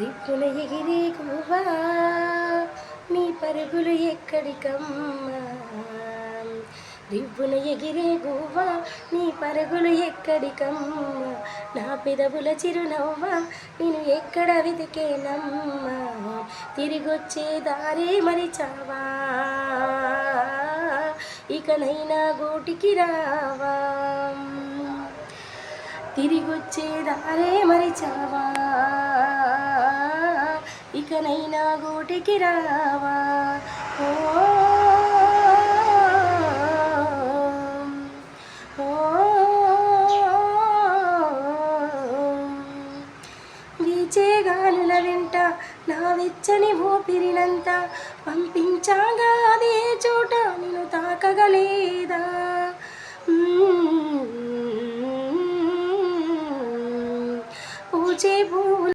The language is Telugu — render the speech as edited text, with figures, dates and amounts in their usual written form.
రిప్పున ఎగిరే గువ్వా నీ పరుగులు ఎక్కడికమ్మా. రివ్వున ఎగిరే గువ్వా నీ పరుగులు ఎక్కడికమ్మా. నా పెదవుల చిరునవ్వా నేను ఎక్కడ వెతికేనమ్మా. తిరిగొచ్చే దారే మరిచావా, ఇకనైనా గూటికి రావా. తిరిగొచ్చే దారే మరిచావా, ఇకనైనా గూటికి రావా. ఓ వీచే గాలుల వెంట నా వెచ్చని ఊపిరినంత పంపించాగా అదే చోట నేను తాకగలేదా. పూచే పువ్వుల